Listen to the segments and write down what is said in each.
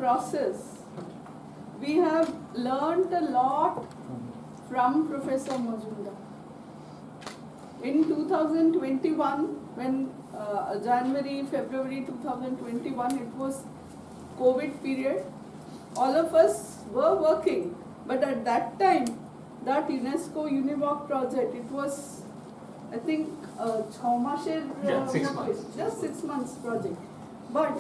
process, we have learned a lot from Professor Majumdar. In 2021, when January, February 2021, it was COVID period, all of us were working, but at that time, that UNESCO Univoc project, it was, I think, 6 months. Just 6 months project. But,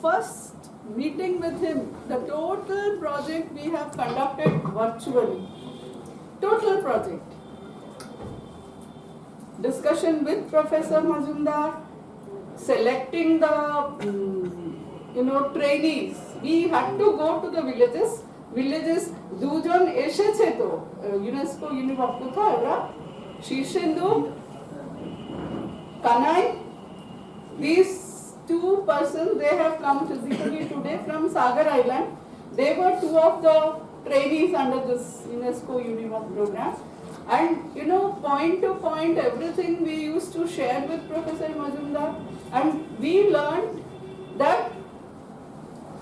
first meeting with him, the total project we have conducted virtually. Total project. Discussion with Professor Majumdar, selecting the, trainees. We had to go to the villages. দুজন এসেছে তো UNESCO ইউনিভক কোথায় ওরা Shirshendu Kanai, these two persons, they have come physically today from Sagar Island. They were two of the trainees under this UNESCO Univoc program. And point to point, everything we used to share with Professor Majumdar, and we learned that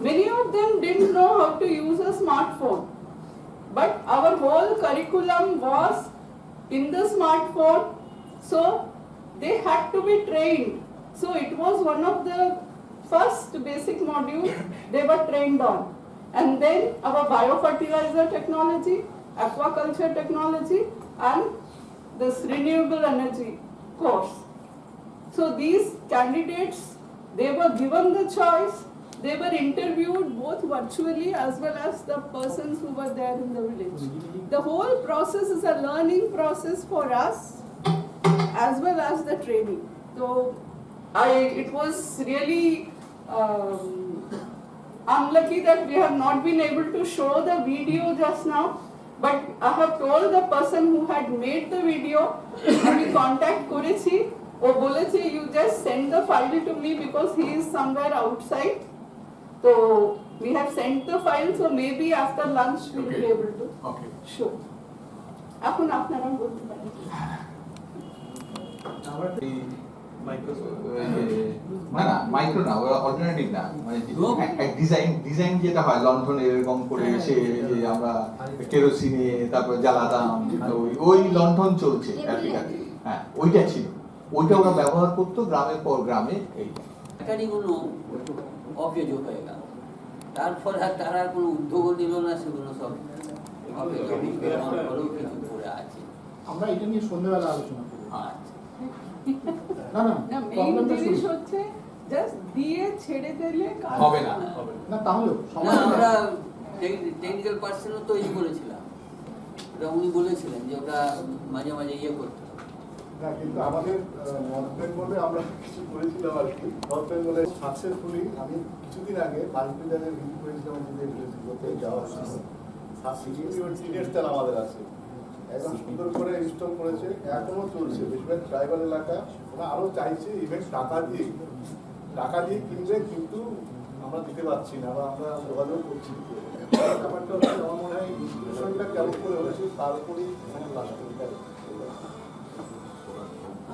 many of them didn't know how to use a smartphone. But our whole curriculum was in the smartphone, so they had to be trained. So it was one of the first basic modules they were trained on. And then our biofertilizer technology, aquaculture technology, and this renewable energy course. So these candidates, they were given the choice. They were interviewed both virtually as well as the persons who were there in the village. The whole process is a learning process for us as well as the training. So it was really unlucky that we have not been able to show the video just now. But I have told the person who had made the video, আমি contact করেছি, ও বলেছে you just send the file to me because he is somewhere outside. So we have sent the file, so maybe after lunch we will be able to show. এখন আপনারা বলতে পারেন। Micro না, alternative না, মানে design যেটা হয় লণ্ঠন এরকম করে এসে যে আমরা কেরোসিনে তারপর জ্বালাতাম, ওই লণ্ঠন চলছে আফ্রিকাতে, হ্যাঁ ওইটা ছিল, ওইটা ওরা ব্যবহার করতো গ্রামের পর গ্রামে। এই ব্যাটারিগুলো অকেজো হয়ে গেল, তারপর আর তারা কোনো উদ্যোগও দিল না, সেগুলো সব অকেজো কিছু পড়ে আছে। আমরা এটা নিয়ে সন্ধ্যাবেলা আলোচনা করি। মেইন জিনিস হচ্ছে জাস্ট দিয়ে ছেড়ে দিলে হবে না, না তাহলে আমরা টেকনিক্যাল পার্সনও তৈরি করেছিলাম, ওটা উনি বলেছিলেন যে ওটা মাঝে মাঝে ইয়ে করতে হবে। না, কিন্তু আমাদের নর্থ বেঙ্গলে আমরা কিছু করেছিলাম আর কি। নর্থ বেঙ্গলে সাকসেসফুলি আমি কিছুদিন আগে মাল্টিমিডিয়ার ভিডিও করেছিলাম, আমাদের ভিলেজগুলোতে যাওয়া সিনিয়র তেল আমাদের আছে, একদম সুন্দর করে ইনস্টল করেছে, এখনো চলছে। বেশিরভাগ ট্রাইবাল এলাকা ওরা আরো চাইছে ইভেন টাকা দিয়ে কিনবে, কিন্তু আমরা দিতে পারছি না, আমরা যোগাযোগ করছি। ব্যাপারটা হচ্ছে আমার মনে হয় ইনস্টিটিউশনটা কেমন করে হয়েছে তার উপরেই এখানে লাস্ট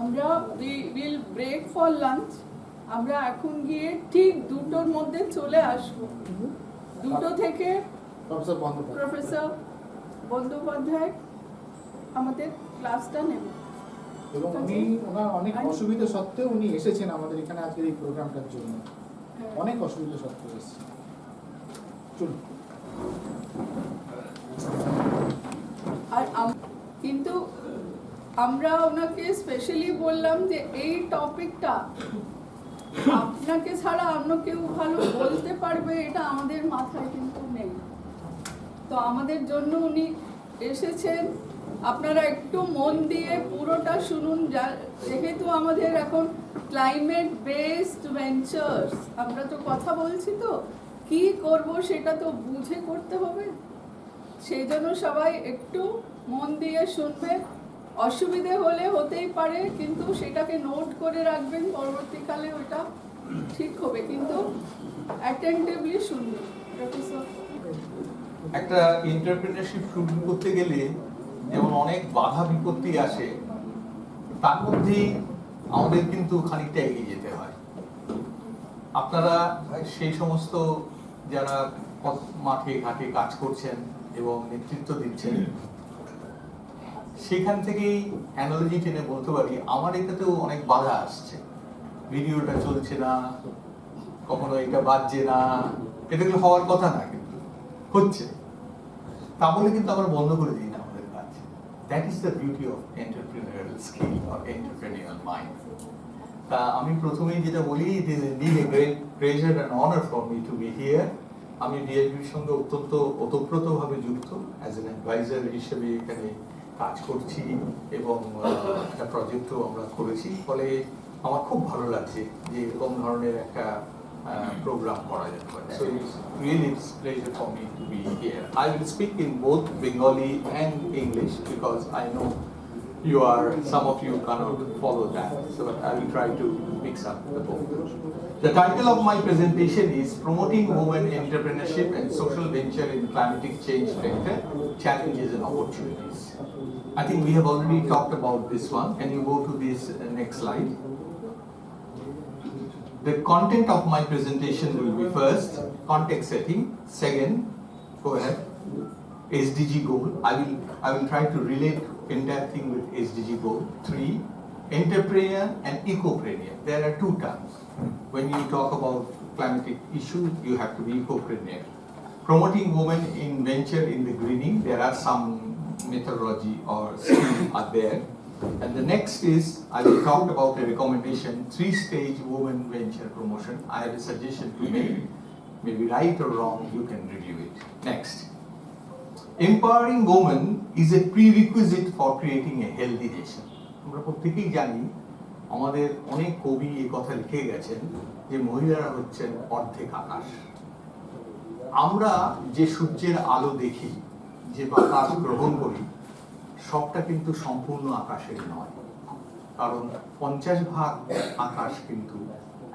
আমরা উইল ব্রেক ফর লাঞ্চ। আমরা এখন গিয়ে ঠিক 2টোর মধ্যে চলে আসবো। 2টো থেকে প্রফেসর বন্দ্যোপাধ্যায় আমাদের ক্লাসটা নেবে, এবং উনি ওনার অনেক অসুবিধা সত্ত্বেও উনি এসেছেন আমাদের এখানে আজকের এই প্রোগ্রামটার জন্য। অনেক অসুবিধা সত্ত্বেও এসেছেন। চলুন। আর কিন্তু আমরা ওনাকে স্পেশালি বললাম যে এই টপিকটা আপনাকে ছাড়া অন্য কেউ ভালো বলতে পারবে এটা আমাদের মাথায় কিন্তু নেই। তো আমাদের জন্য উনি এসেছেন, আপনারা একটু মন দিয়ে পুরোটা শুনুন। যেহেতু আমাদের এখন ক্লাইমেট বেসড ভেঞ্চার্স, আমরা তো কথা বলছি, তো কি করব সেটা তো বুঝে করতে হবে, সেই জন্য সবাই একটু মন দিয়ে শুনবে। অসুবিধে হলে হতেই পারে, কিন্তু সেটাকে নোট করে রাখবেন, পরবর্তীকালে ওটা ঠিক হবে, কিন্তু অ্যাটেন্টিভলি শুনবেন। প্রফেসর, একটা এন্টারপ্রেনারশিপ শুরু করতে গেলে যেমন অনেক বাধা বিপত্তি আসে, তার মধ্যেই আমাদের কিন্তু খানিকটা এগিয়ে যেতে হয়। আপনারা সেই সমস্ত যারা মাঠে ঘাটে কাজ করছেন এবং নেতৃত্ব দিচ্ছেন, সেখান থেকেই অ্যানালজি টেনে বলতে পারি আমার এটাতেও অনেক বাধা আসছে। ভিডিওটা চলছে না, কখনো এটা বাজছে না, এটা কি হওয়ার কথা না, কিন্তু হচ্ছে। তা বলে কিন্তু আমরা বন্ধ করে দিই না আমাদের কাজ। That is the beauty of entrepreneurial skill or entrepreneurial mind. তা আমি প্রথমেই যেটা বলি, it is indeed a great pleasure and honour for me to be here. আমি ডিআইবির সঙ্গে অত্যন্ত ওতপ্রোতভাবে যুক্ত, অ্যাজ এন অ্যাডভাইজার হিসেবে এখানে কাজ করছি এবং একটা প্রজেক্টও আমরা করেছি। ফলে আমার খুব ভালো লাগছে যে এরকম ধরনের একটা program করা যেতে পারে। So it's really a pleasure for me to be here. I will speak in both Bengali and English because I know some of you cannot follow that, so I will try to mix up the both. The title of my presentation is Promoting Women Entrepreneurship and Social Venture in Climatic Change Sector, Challenges and Opportunities. I think we have already talked about this one. Can you go to this next slide? The content of my presentation will be first, context setting. Second, go ahead, SDG goal. I will try to relate entire thing with SDG goal. 3, entrepreneur and ecopreneur. There are two terms. When you talk about climatic issue, you have to be ecopreneur. Promoting women in venture in the greening, there are some methodology or skills are there. And the next is, I will talk about a recommendation, 3-stage women venture promotion. I have a suggestion to make, maybe right or wrong, you can review it. Next, empowering women is a prerequisite for creating a healthy nation. আমরা প্রত্যেকেই জানি, আমাদের অনেক কবি এই কথা লিখে গেছেন যে মহিলারা হচ্ছেন অর্ধেক আকাশ। আমরা যে সূর্যের আলো দেখি, যে বাতাস গ্রহণ করি, সবটা কিন্তু সম্পূর্ণ আকাশের নয়, কারণ 50% আকাশ কিন্তু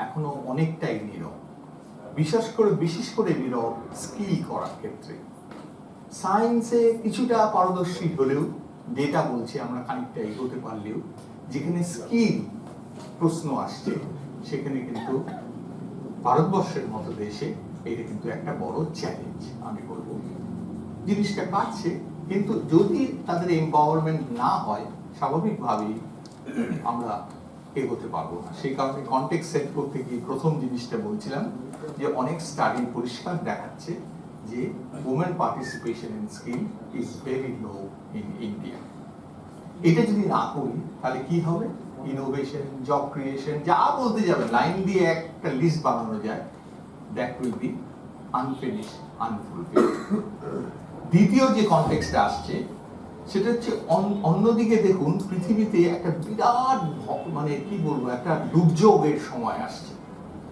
এখনো অনেকটাই নীরব। বিশেষ করে নীরব স্কিল করার ক্ষেত্রে। সায়েন্সে কিছুটা পারদর্শী হলেও, ডেটা বলছে আমরা খানিকটা এগোতে পারলেও, যেখানে স্কিল প্রশ্ন আসছে সেখানে কিন্তু ভারতবর্ষের মতো দেশে এটা কিন্তু একটা বড় চ্যালেঞ্জ আমি বলবো। জিনিসটা কাটছে, কিন্তু যদি তাদের এম্পাওয়ারমেন্ট না হয় স্বাভাবিকভাবেই আমরা এগোতে পারবো না। সেই কারণে কনটেক্সট সেট করতে গিয়ে প্রথম জিনিসটা বলছিলাম যে অনেক স্টাডি পরিষ্কার দেখাচ্ছে যে women participation in skill is very low in India. এটা যদি না করি তাহলে কি হবে? ইনোভেশন, জব ক্রিয়েশন, যা বলতে যাবে লাইন দিয়ে একটা লিস্ট বানানো যায়, দ্যাট উইল বি আনফিনিশড, আনফুলফিলড। দ্বিতীয় যে কনটেক্সটটা আসছে সেটা হচ্ছে অন্যদিকে দেখুন, পৃথিবীতে একটা বিরাট মানে কি বলবো, একটা দুর্যোগের সময় আসছে,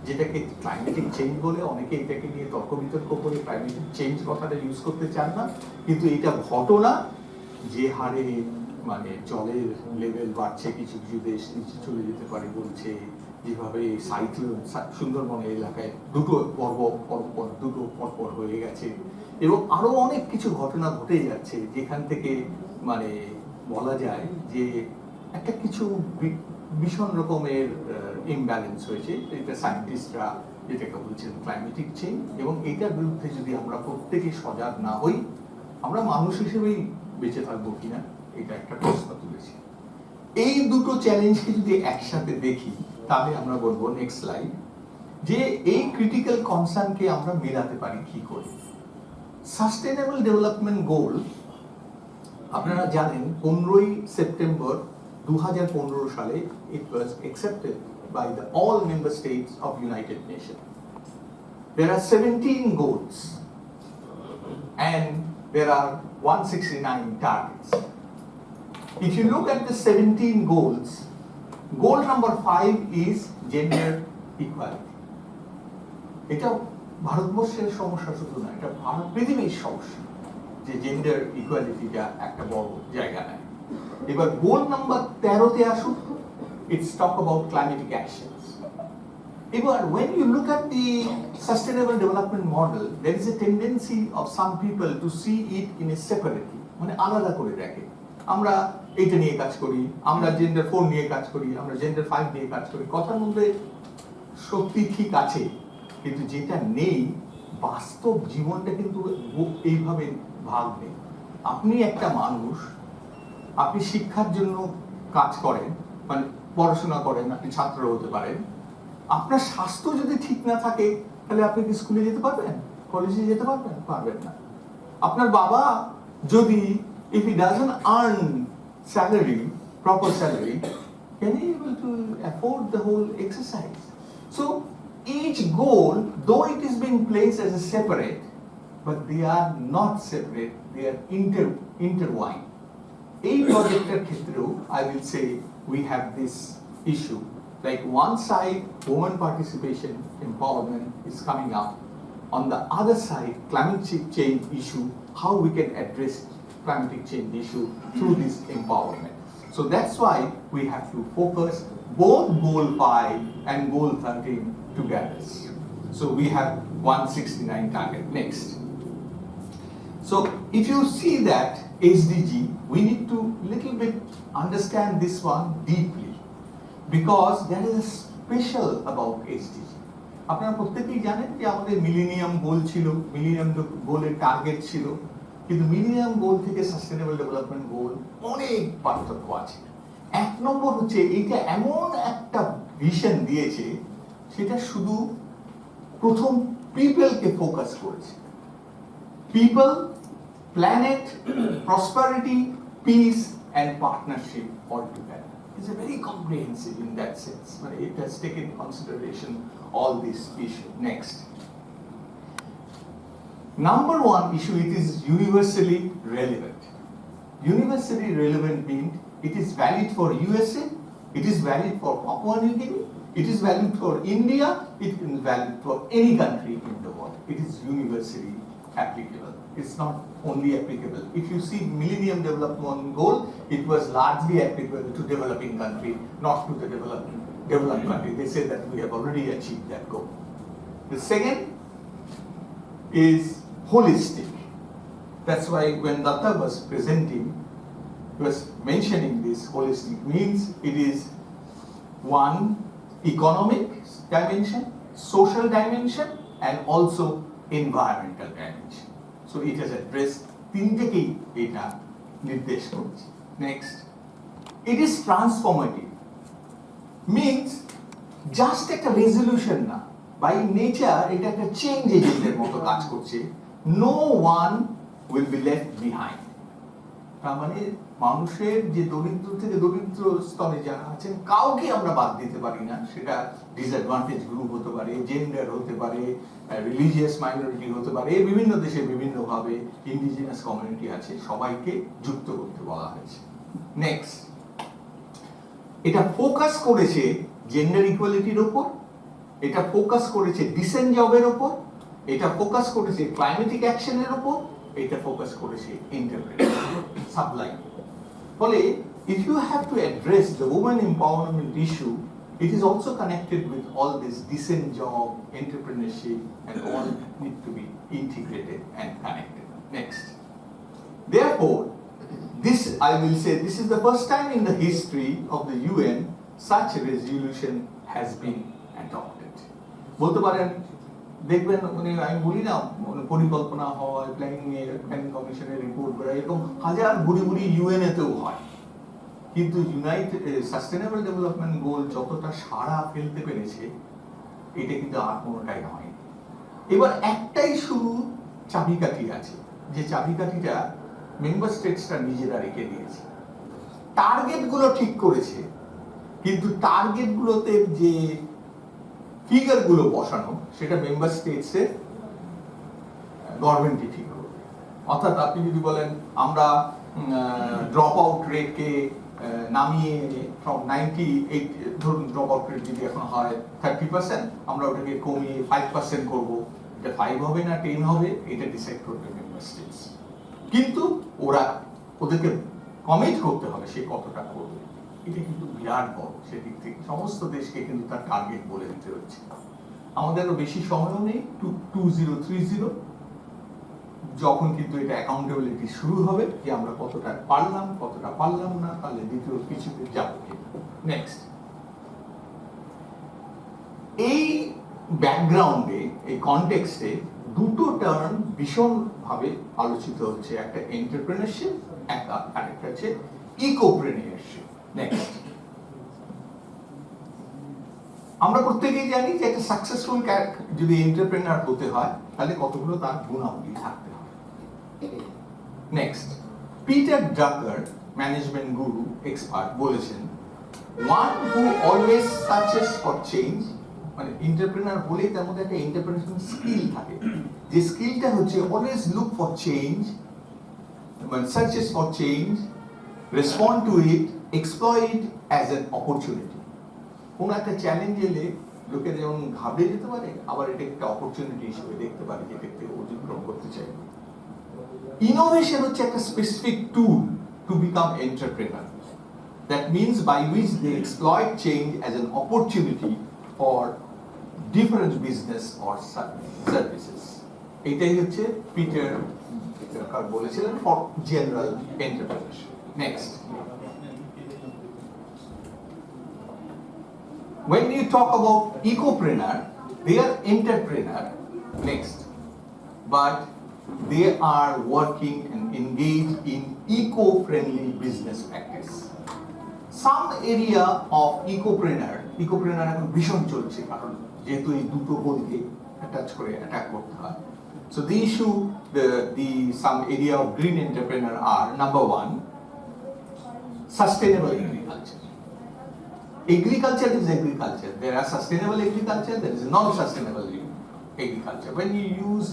যেটাকে ক্লাইমেটিক চেঞ্জ বলে। অনেকে এটাকে নিয়ে তর্ক বিতর্ক করে ক্লাইমেটিক চেঞ্জ কথাটা ইউজ করতে চান না, কিন্তু এটা ঘটনা। যে হারে মানে জলের লেভেল বাড়ছে, কিছু কিছু দেশ নিচে চলে যেতে পারে বলছে, যেভাবে সাইক্লোন সুন্দরবনের এলাকায় দুটো পরপর হয়ে গেছে, এবং আরো অনেক কিছু ঘটনা ঘটে যাচ্ছে, যেখান থেকে মানে বলা যায় যে একটা কিছু ভীষণ রকমের ইমব্যালেন্স হয়েছে। এটা সায়েন্টিস্টরা যেটাকে বলছেন ক্লাইমেটিক চেঞ্জ, এবং এটার বিরুদ্ধে যদি আমরা প্রত্যেকে সজাগ না হই, আমরা মানুষ হিসেবেই বেঁচে থাকবো কিনা এটা একটা প্রশ্ন তুলেছি। এই দুটো চ্যালেঞ্জকে যদি একসাথে দেখি তাহলে আমরা বলবো, নেক্সট স্লাইড, যে এই ক্রিটিক্যাল কনসার্নকে আমরা মেলাতে পারি কি করে। সাস্টেনেবল ডেভেলপমেন্ট গোল আপনারা জানেন 15ই সেপ্টেম্বর 2015 সালে it was accepted by the all member states of United Nations. There are 17 goals and there are 169 targets. If you look at the 17 goals, goal number 5 is gender equality. এটা ভারতবর্ষের সমস্যা শুধু না, এটা পৃথিবীর সমস্যা যে জেন্ডার ইকুয়ালিটিটা একটা বড় জায়গা নেয়। এবার গোল নাম্বার 13তে আসুন, it's talk about climatic actions. এবার when you look at the sustainable development model, there is a tendency of some people to see it in a separately, মানে আলাদা করে দেখে। আমরা এইটা নিয়ে কাজ করি, আমরা জেন্ডার 4 নিয়ে কাজ করি, আমরা জেন্ডার 5 নিয়ে কাজ করি, কথার মধ্যে সত্যি ঠিক আছে, কিন্তু যেটা নেই বাস্তব জীবনটা কিন্তু এইভাবে ভাগ নেই। আপনি একটা মানুষ, আপনি শিক্ষার জন্য কাজ করেন, মানে পড়াশোনা করেন, আপনি ছাত্র হতে পারেন, আপনার স্বাস্থ্য যদি ঠিক না থাকে তাহলে আপনি কি স্কুলে যেতে পারবেন, কলেজে যেতে পারবেন? পারবেন না। আপনার বাবা যদি if he doesn't earn salary, proper salary, can he able to afford the whole exercise? So each goal, though it is being placed as a separate, but they are not separate, they are intertwined. এই প্রজেক্টের ক্ষেত্রেও I will say we have this issue. Like one side, women participation, empowerment is coming up. On the other side, climate change issue, how we can address climate change issue through this empowerment. So that's why we have to focus both goal 5 and goal 13 together. So we have 169 target. Next. So if you see that SDG, we need to little bit understand this one deeply, because there is a special about SDG. আপনারা প্রত্যেকেই জানেন যে আমাদের millennium গোল ছিল, millennium গোলের target ছিল, কিন্তু millennium গোল থেকে সাস্টেনেবল ডেভেলপমেন্ট গোল অনেক পার্থক্য আছে। 1 নম্বর হচ্ছে এইটা এমন একটা ভিশন দিয়েছে সেটা শুধু প্রথম পিপলকে ফোকাস করেছে। People, planet, prosperity, peace and partnership all together. It's a very comprehensive in that sense. It has taken consideration all these issues. Next. Number 1 issue, it is universally relevant. Universally relevant means it is valid for USA, it is valid for Papua New Guinea, it is valid for India, it is valid for any country in the world. It is universally applicable. It's not only applicable. If you see Millennium Development Goal, it was largely applicable to developing country, not to the developed country. They say that we have already achieved that goal. The second is holistic. That's why when Datta was presenting, he was mentioning this holistic means it is 1 economic dimension, social dimension, and also environmental dimension. So it has addressed তিনটেকেই এটা নির্দেশ করছে। Next, it is transformative. Means just একটা resolution না, by nature এটা একটা change এজেন্টের মতো কাজ করছে। No one will be left behind. তার মানে মানুষের যে দরিদ্র থেকে দরিদ্র স্তরে যারা আছেন কাউকে আমরা বাদ দিতে পারি না। সেটা ডিসঅ্যাডভান্টেজ গ্রুপ হতে পারে, জেন্ডার হতে পারে, রিলিজিয়াস মাইনরিটি হতে পারে, বিভিন্ন দেশে বিভিন্নভাবে ইন্ডিজিনাস কমিউনিটি আছে, সবাইকে যুক্ত করতে বলা হয়েছে। নেক্সট, এটা ফোকাস করেছে জেন্ডার ইকুয়ালিটির ওপর, এটা ফোকাস করেছে ডিসেন্ট জবের ওপর, এটা ফোকাস করেছে ক্লাইমেটিক অ্যাকশনের ওপর, এটা ফোকাস করেছে এন্টারপ্রেনার সাপ্লাই। ফলে if you have to address the women empowerment issue, it is also connected with all this decent job, entrepreneurship, and all need to be integrated and connected. Next. Therefore, this, I will say, this is the first time in the history of the UN such a resolution has been adopted. বলতে পারেন, দেখবেন মানে আমি বলি না, পরিকল্পনা হয়, planning কমিশনের রিপোর্ট করা, এরকম হাজার বুড়ি ইউএন এতেও হয়, কিন্তু ইউনাইটেড সাস্টেনেবল ডেভেলপমেন্ট গোল যতটা সাড়া ফেলতে পেরেছে এটা কিন্তু আর কোনোটাই হয়। এবার একটাই শুধু চাবিকাঠি আছে, যে চাবিকাঠিটা মেম্বার স্টেটসরা নিজেরা রেখে দিয়েছে। টার্গেটগুলো ঠিক করেছে, কিন্তু টার্গেটগুলোতে যে ফিগারগুলো বসানো সেটা মেম্বার স্টেটসের গভর্নমেন্টই ঠিক করবে। অর্থাৎ আপনি যদি বলেন আমরা ড্রপ আউট রেটকে নামিয়ে ফ্রম 98, ধরুন ড্রপ আউট রেট যদি এখন হয় 30%, আমরা ওটাকে কমিয়ে 5% করবো, এটা 5 হবে না 10 হবে, এটা ডিসাইড করবে মেম্বার স্টেটস। কিন্তু ওদেরকে কমিট করতে হবে সে কতটা করবে। এটা কিন্তু বিরাট বড়, সেদিক থেকে সমস্ত দেশকে কিন্তু তার টার্গেট বলে দিতে হচ্ছে। আমাদেরও বেশি সময়ও নেই, 2030 যখন কিন্তু এটা অ্যাকাউন্টেবিলিটি শুরু হবে, যে আমরা কতটা পারলাম কতটা পারলাম না, তাহলে দ্বিতীয় কিছুতে যাব। নেক্সট, এই ব্যাকগ্রাউন্ডে, এই কনটেক্সটে দুটো টার্ম ভীষণভাবে আলোচিত হচ্ছে, একটা এন্টারপ্রেনারশিপ, আরেকটা হচ্ছে ইকোপ্রেনিয়ারশিপ। নেক্সট, আমরা প্রত্যেকেই জানি যে একটা সাকসেসফুল যদি এন্টারপ্রেনার হতে হয় তাহলে কতগুলো তার গুণাবলী থাকতে হয়। নেক্সট, পিটার ড্রাকার, ম্যানেজমেন্ট গুরু এক্সপার্ট, বলেছেন one who always searches for change, মানে এন্টারপ্রেনার বলেই তার মধ্যে একটা এন্টারপ্রেনার স্কিল থাকে, যে স্কিলটা হচ্ছে অলওয়েজ লুক ফর চেঞ্জ, মানে searches for change, respond two it, exploit it as an opportunity. কোন একটা চ্যালেঞ্জ এলে লোকেরা যেমন ঘাবড়ে যেতে পারে, আবার এটা একটা অপরচুনিটি হিসেবে দেখতে পারে, যেটাকে অতিক্রম করতে চাই। ইনোভেশন হচ্ছে একটা specific tool to become entrepreneur, that means by which they exploit change as an opportunity for different business or services. এটাই হচ্ছে পিটার ড্রাকার বলেছিলেন for general entrepreneurship. Next, when you talk about ecopreneur, they are entrepreneur, next, but they are working and engaged in eco-friendly business practice. Some area of ecopreneur এখন ভীষণ চলছে, কারণ যেহেতু এই দুটো গোলকে অ্যাটাচ করে অ্যাটাক করতে হয়। So the issue, some area of green entrepreneur are, number one, sustainable agriculture. Agriculture is agriculture. There are sustainable agriculture, there is non-sustainable agriculture. When you use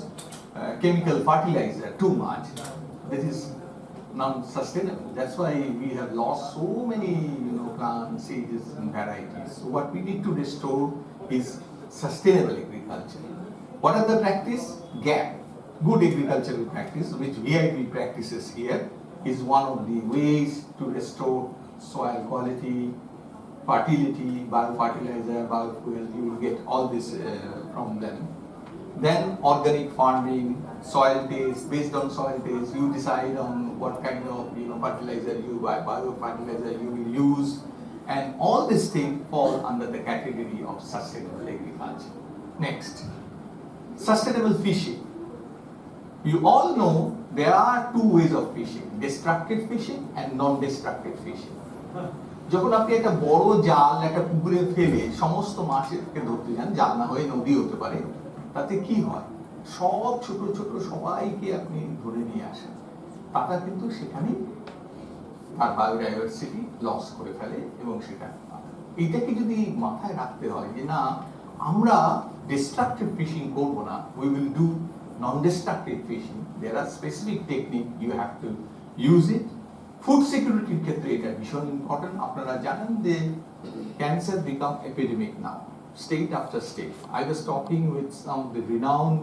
chemical fertilizer too much, this is non-sustainable. That's why we have lost so many, plants, seeds, and varieties. So what we need to restore is sustainable agriculture. What are the practice? GAP, good agricultural practice, which VIP practices here, is one of the ways to restore soil quality, fertility, biofertilizer, biofuel. You will get all this from them. Then organic farming, soil taste. Based on soil taste, you decide on what kind of fertilizer you buy, biofertilizer you will use, and all these things fall under the category of sustainable agriculture. Next, sustainable fishing. You all know there are two ways of fishing: destructive fishing and non-destructive fishing. যখন আপনি একটা বড় জাল একটা পুকুরে ফেলে সমস্ত মাছকে ধরতে যান, জাল না হয়ে নদী হতে পারে, তাতে কি হয়? সব ছোট ছোট সবাইকে আপনি ধরে নিয়ে আসেন, তারা কিন্তু সেখানে তার বায়োডাইভার্সিটি লস করে ফেলে। এবং সেটা এইটাকে যদি মাথায় রাখতে হয় যে না, আমরা ডিস্ট্রাকটিভ ফিশিং করব না, we will do non-destructive fishing. There are specific technique, you have to use it. Food সিকিউরিটির ক্ষেত্রে এটা ভীষণ ইম্পর্টেন্ট। আপনারা জানেন যে cancer become epidemic now, state after state. I was talking with some of the renowned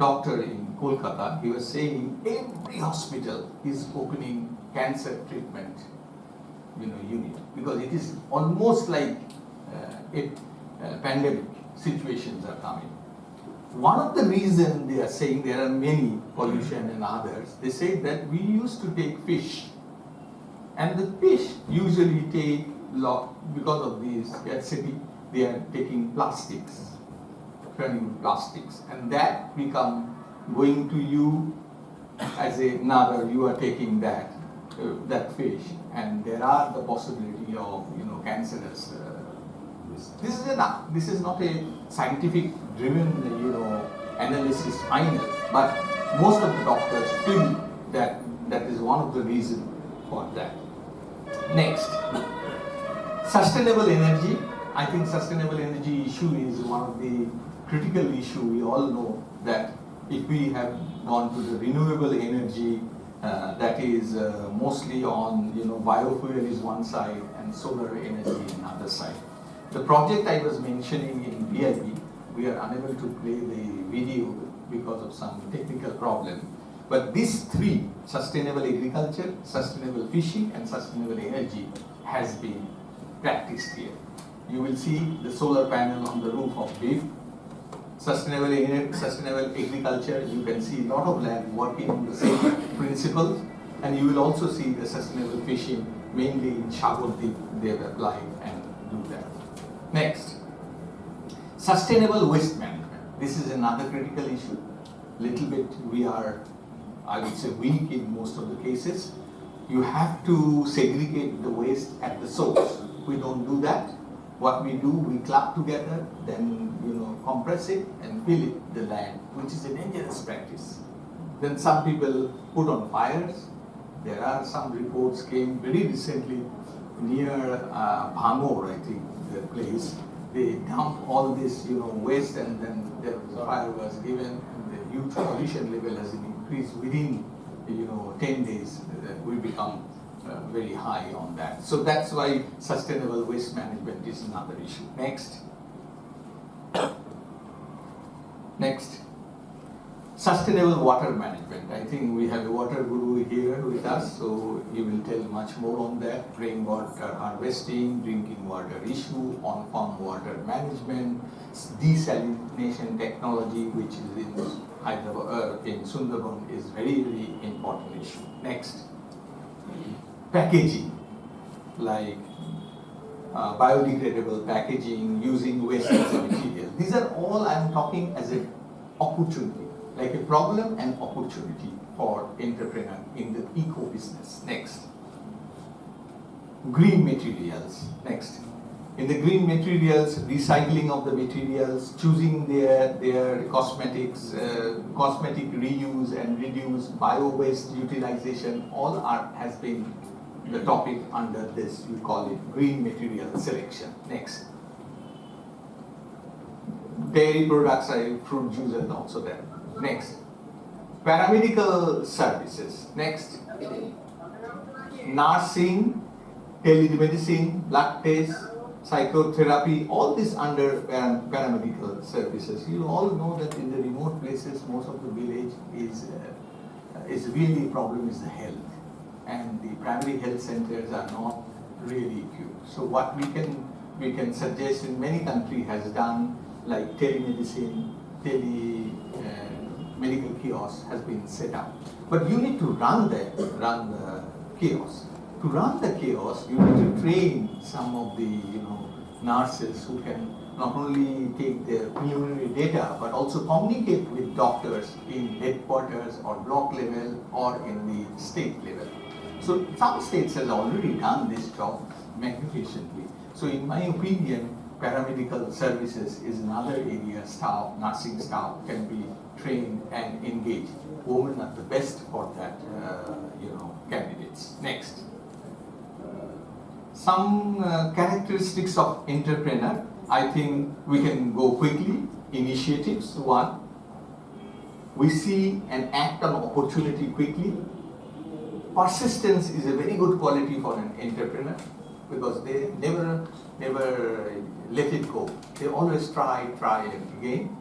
doctor in Kolkata. He was saying every hospital is opening cancer treatment unit, because it is almost like pandemic situations are coming. One of the reasons they are saying, there are many, pollution and others, they say that we used to take fish, and the fish usually take because of the scarcity, they are taking plastics, and that become going to you as another, you are taking that fish, and there are the possibility of cancerous. This is not a scientific driven analysis final, but most of the doctors feel that is one of the reasons for that. Next, sustainable energy. I think sustainable energy issue is one of the critical issue. We all know that if we have gone to the renewable energy, that is mostly on biofuel is one side and solar energy in other side. The project I was mentioning in VIP, we are unable to play the video because of some technical problem. But these three, sustainable agriculture, sustainable fishing, and sustainable energy, has been practiced here. You will see the solar panel on the roof of beef. Sustainable agriculture, you can see a lot of land working on the same principles, and you will also see the sustainable fishing, mainly in Shagodip, they have applied and do that. Next, Sustainable waste management. This is another critical issue. Little bit we are, I would say, weak in most of the cases. You have to segregate the waste at the source. We don't do that. What we do, we club together, then compress it and fill it the land, which is a dangerous practice. Then some people put on fires. There are some reports came very recently near Bhangor, I think, the place. They dump all this waste, and then the fire was given. The huge pollution level has increased within 10 days. We become very high on that. So that's why sustainable waste management is another issue. Next, sustainable water management. I think we have a water guru here with us, so he will tell much more on that. Rainwater harvesting, drinking water issue, on-farm water management, desalination technology, which is in Hyderabad, in Sundarban, is very, very important issue. Next, packaging, like biodegradable packaging, using waste as a material. These are all I am talking as an opportunity, like a problem and opportunity for entrepreneur in the eco business. Next, green materials. Next, in the green materials, recycling of the materials, choosing their cosmetics, cosmetic reuse and reduce, bio-waste utilization, all has been the topic under this. We call it green material selection. Next, dairy products, fruit juice and also there. Next, paramedical services. Next, nursing, telemedicine, blood test, psychotherapy, all this under paramedical services. You all know that in the remote places, most of the village is really problem is the health, and the primary health centers are not really equipped. So what we can suggest in many countries has done, like telemedicine, medical kiosk has been set up. But you need to run the kiosk. To run the kiosk, you need to train some of the nurses who can not only take their preliminary data but also communicate with doctors in headquarters or block level or in the state level. So some states has already done this job magnificently. So in my opinion, paramedical services is another area nursing staff can be trained and engaged. Women are the best for that, candidates. Next, some characteristics of entrepreneur. I think we can go quickly. Initiatives. One, we see and act on opportunity quickly. Persistence is a very good quality for an entrepreneur because they never let it go. They always try again.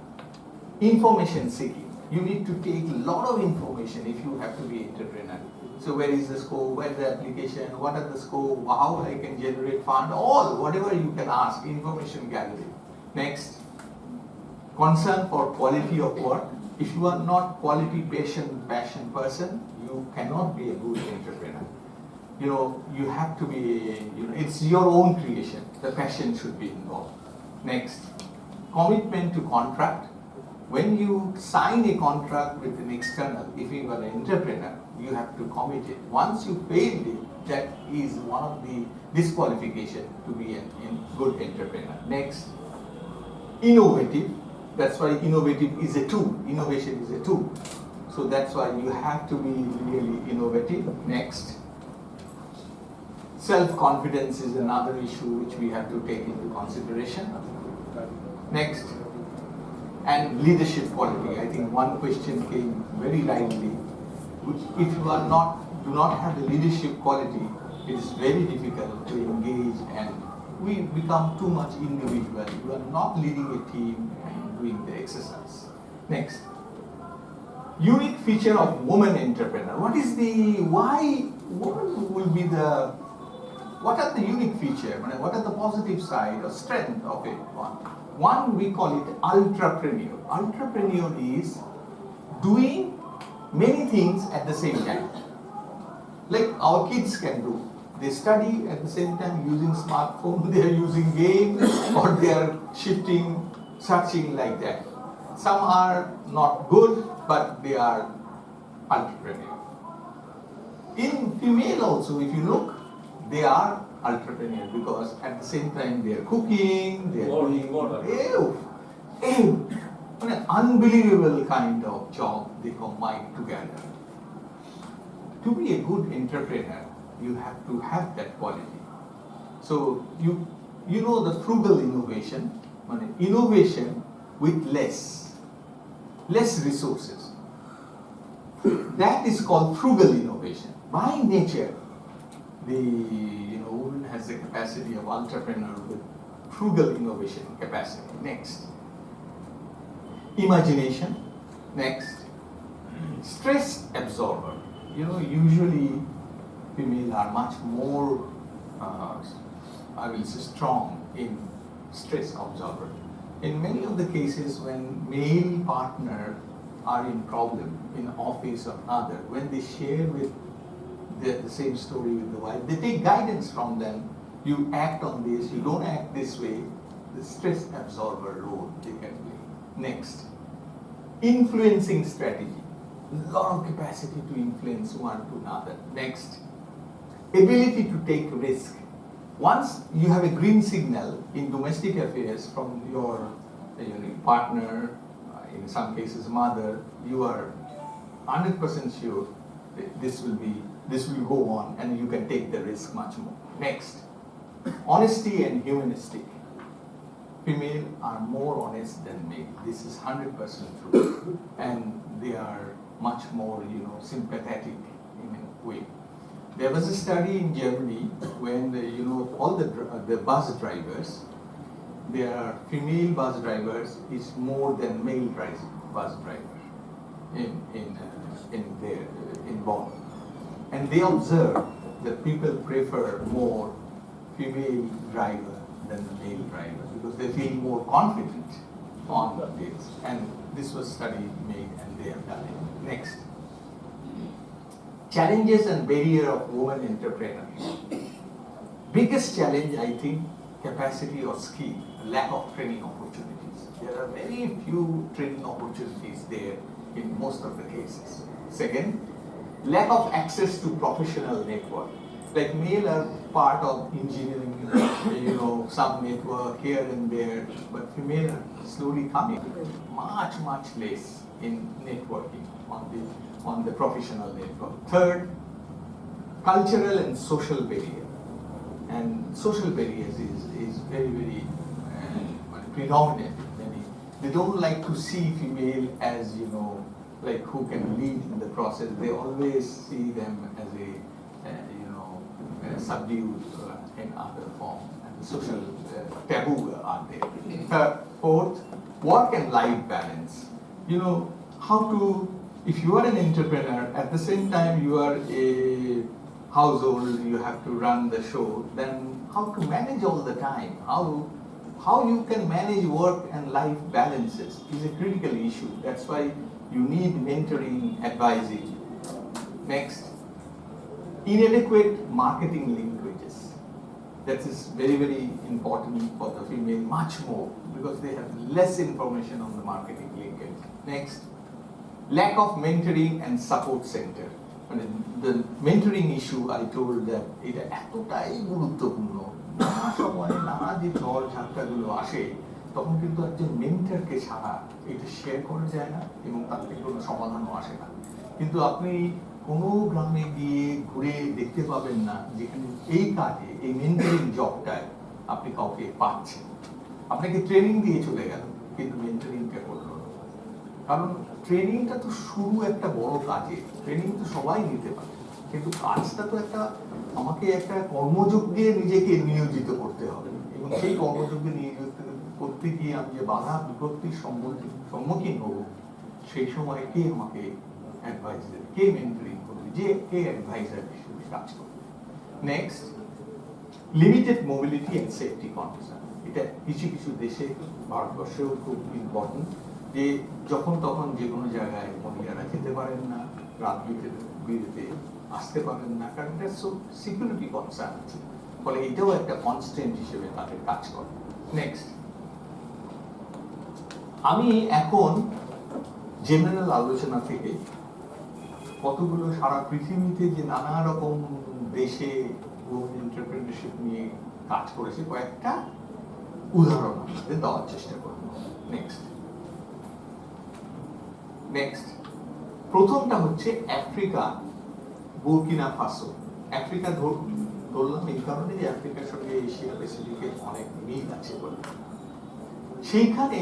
Information seeking. You need to take a lot of information if you have to be entrepreneur. So where is the scope, where is the application, what are the scope, how I can generate fund, whatever you can ask, information gathering. Next, concern for quality of work. If you are not quality passion person, you cannot be a good entrepreneur. You have to be, it's your own creation. The passion should be involved. Next, commitment to contract. When you sign a contract with an external, if you are an entrepreneur, you have to commit it. Once you failed it, that is one of the disqualification to be a good entrepreneur. Next, innovative. That's why innovative is a tool. Innovation is a tool. So that's why you have to be really innovative. Next, self-confidence is another issue which we have to take into consideration. Next, and leadership quality. I think one question came very rightly. If you do not have the leadership quality, it is very difficult to engage, and we become too much individual. You are not leading a team and doing the exercise. Next, unique feature of woman entrepreneur. What are the unique feature? What are the positive side or strength of it? One, we call it entrepreneur. Entrepreneur is doing many things at the same time. Like our kids can do. They study at the same time using smartphone, they are using games, or they are shifting searching like that. Some are not good, but they are entrepreneur. In female also, if you look, they are entrepreneur because at the same time they are cooking, they are doing an unbelievable kind of job they combine together. To be a good entrepreneur, you have to have that quality. So you know the frugal innovation, innovation with less resources. That is called frugal innovation. By nature, the woman has the capacity of entrepreneur with frugal innovation capacity. Next, imagination. Next, stress absorber. Usually female are much more, I will say, strong in stress absorber. In many of the cases, when male partner are in problem in office or other, when they share with the same story with the wife, they take guidance from them. You act on this, you don't act this way. The stress absorber role they can play. Next, influencing strategy. A lot of capacity to influence one to another. Next, ability to take risk. Once you have a green signal in domestic affairs from your partner, in some cases mother, you are 100% sure that this will go on and you can take the risk much more. Next, honesty and humanistic. Female are more honest than male. This is 100% true. And they are much more, sympathetic in a way. There was a study in Germany when all the bus drivers, their female bus drivers is more than male bus drivers in Bonn, and they observed that people prefer more female driver than the male driver because they feel more confident on this, and this was study made and they have done it. Next, challenges and barrier of women entrepreneurs. Biggest challenge, I think, capacity or skill, lack of training opportunities. There are very few training opportunities there in most of the cases. Second, lack of access to professional network. Like male are part of engineering, some network here and there, but female are slowly coming. Much less in networking on the professional network. Third, cultural and social barrier. And social barriers is very predominant. They don't like to see female as, like who can lead in the process. They always see them as subdued in other form. And the social taboo are there. Fourth, work and life balance. If you are an entrepreneur, at the same time you are a household, you have to run the show, then how to manage all the time? How you can manage work and life balances is a critical issue. That's why you need mentoring, advising. Next, inadequate marketing linkages. That is very important for the female, much more, because they have less information on the marketing linkage. Next, lack of mentoring and support center. The mentoring issue, I told that এটা এতটাই গুরুত্বপূর্ণ। নানা সময় নানা যে ঝড় ঝাপটাগুলো আসে, তখন কিন্তু একজন মেন্টরকে ছাড়া এটা শেয়ার করা যায় না এবং তার থেকে কোনো সমাধানও আসে না। কিন্তু আপনি কোনো গ্রামে গিয়ে ঘুরে দেখতে পাবেন না যেখানে এই কাজে, এই মেন্টরিং জবটায় আপনি কাউকে পাচ্ছেন। আপনাকে ট্রেনিং দিয়ে চলে গেল, কিন্তু মেন্টরিংটা করলো না। কারণ ট্রেনিংটা তো শুরু একটা বড় কাজে, ট্রেনিং তো সবাই নিতে পারে, কিন্তু কাজটা তো আমাকে একটা কর্মযজ্ঞে নিজেকে নিয়োজিত করতে হবে এবং সেই কর্মযজ্ঞে নিয়োজিত করতে গিয়ে আমি যে বাধা বিপত্তির সম্মুখীন হব, সেই সময় কে আমাকে অ্যাডভাইস দেবে, কে মেন্টরিং করবে, কে অ্যাডভাইজার হিসেবে কাজ করবে। Next, limited mobility and safety condition. এটা কিছু দেশে, ভারতবর্ষেও খুব ইম্পর্টেন্ট, যে যখন তখন যে কোনো জায়গায় মহিলারা যেতে পারেন না, রাত বিরেতে আসতে পারেন না, কারণ এটা সিকিউরিটি কনসার্ন আছে, ফলে এটাও একটা কনস্ট্যান্ট হিসেবে তাদের কাজ করে। নেক্সট, আমি এখন জেনারেল আলোচনা থেকে কতগুলো সারা পৃথিবীতে যে নানা রকম দেশে এন্টারপ্রেনারশিপ নিয়ে কাজ করেছে কয়েকটা উদাহরণ আপনাদের দেওয়ার চেষ্টা করব। নেক্সট প্রথমটা হচ্ছে আফ্রিকা, বুর্কিনা ফাসো। আফ্রিকা ধরলাম এই কারণে যে আফ্রিকার সঙ্গে এশিয়া প্যাসিফিকের অনেক মিল আছে বলে। সেইখানে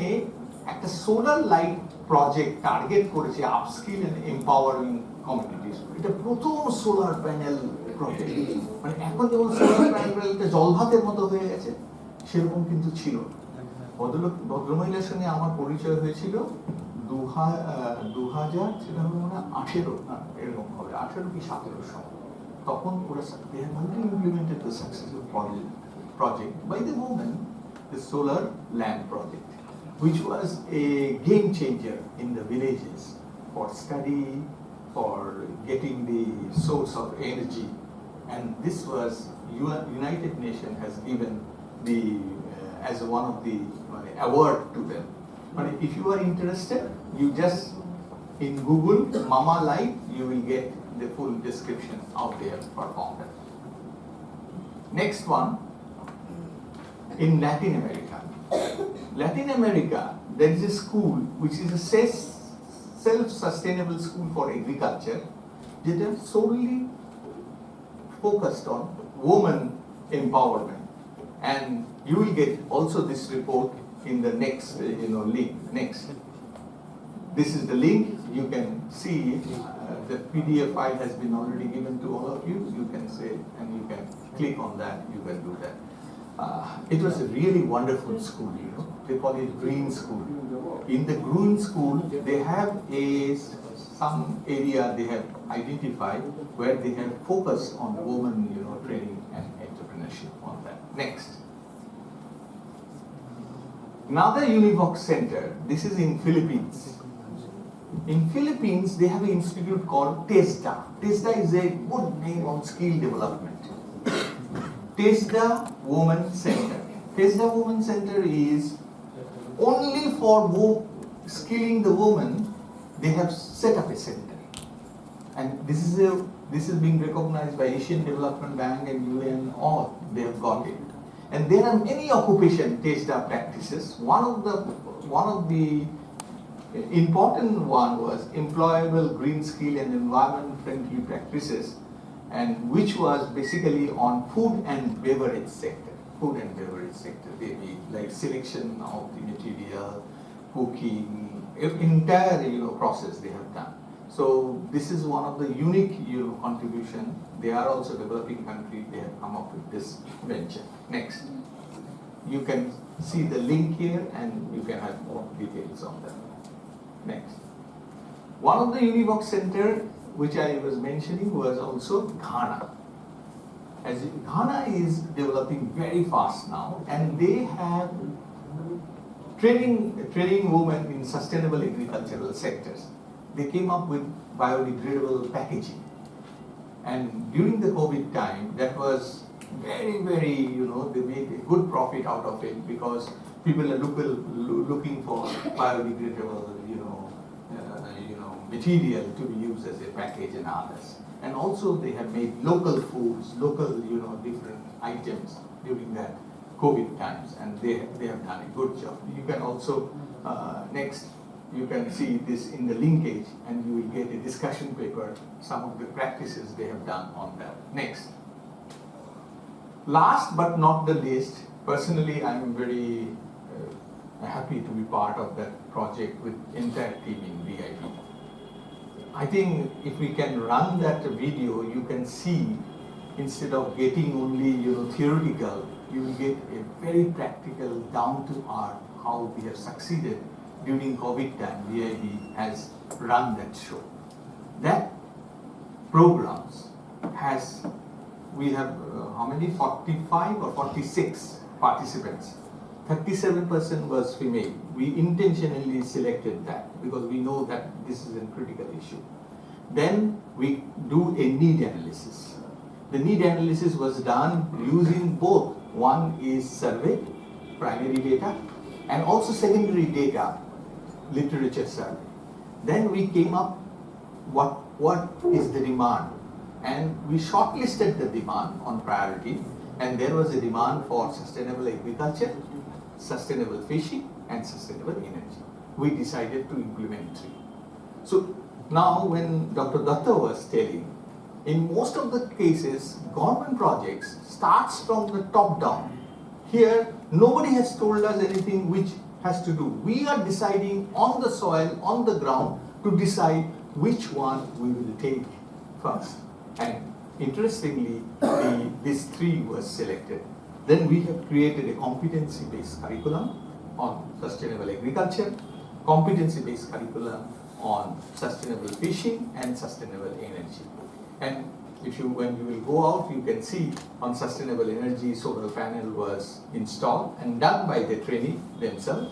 একটা সোলার লাইট প্রজেক্ট টার্গেট করেছে আপস্কিল এন্ড এম্পাওয়ারিং কমিউনিটিস। এটা প্রথম সোলার প্যানেল প্রজেক্ট। মানে এখন যেমন সোলার প্যানেলটা জলভাতের মতো হয়ে গেছে, সেরকম কিন্তু ছিল। ভদ্রমহিলার সঙ্গে আমার পরিচয় হয়েছিল 2000 সেটা হলো মনে হয় 18 না এরকম হবে, 18 কি 17 সাল। তখন ওরা they have already implemented the successful project by the women, the solar lamp project, which was a game changer in the villages for study, for getting the source of energy. And this was United Nations has given the as one of the award to them. But if you are interested, you just in Google Mama Light, you will get the full description out there for founder. Next one, in Latin America. Latin America, there is a school which is a self-sustainable school for agriculture that is solely focused on women empowerment. And you will get also this report in the next link. Next. This is the link. You can see the PDF file has been already given to all of you. You can say, and you can click on that. You can do that. It was a really wonderful school. They call it Green School. In the Green School, they have some area they have identified where they have focused on women, training and entrepreneurship on that. Next. Another Univox center. This is in Philippines. In Philippines, they have an institute called TESDA. TESDA is a good name on skill development. TESDA Women Center. TESDA Women Center is only for skilling the woman. They have set up a center, and this is being recognized by Asian Development Bank and UN. All they have got it, and there are many occupation TESDA practices. One of the important one was employable green skill and environment friendly practices, and which was basically on food and beverage sector. They be like selection of the material, cooking, entire process they have done. So this is one of the unique contribution. They are also developing country. They have come up with this venture. Next, you can see the link here, and you can have more details on that. Next, one of the Univox center which I was mentioning was also Ghana. As Ghana is developing very fast now, and they have training women in sustainable agricultural sectors. They came up with biodegradable packaging, and during the COVID time, that was very they made a good profit out of it, because people are looking for biodegradable material to be used as a package and others. And also they have made local foods, local different items during that COVID times, and they have done a good job. You can also next you can see this in the linkage, and you will get a discussion paper, some of the practices they have done on that. Next, last but not the least, personally I am very happy to be part of that project with entire team in VIP. I think if we can run that video, you can see, instead of getting only theoretical, you will get a very practical, down to earth how we have succeeded during COVID time. VIB has run that show. That programs we have how many? 45 or 46 participants. 37% was female. We intentionally selected that because we know that this is a critical issue. Then we do a need analysis. The need analysis was done using both. One is survey, primary data, and also secondary data literature survey. Then we came up what is the demand, and we shortlisted the demand on priority, and there was a demand for sustainable agriculture, sustainable fishing, and sustainable energy. We decided to implement 3. So now when Dr. Datta was telling, in most of the cases, government projects starts from the top down. Here, nobody has told us anything which has to do. We are deciding on the soil, on the ground, to decide which one we will take first. And interestingly, these 3 was selected. Then we have created a competency-based curriculum on sustainable agriculture, competency-based curriculum on sustainable fishing and sustainable energy. And when you will go out, you can see on sustainable energy, solar panel was installed and done by the trainee themselves.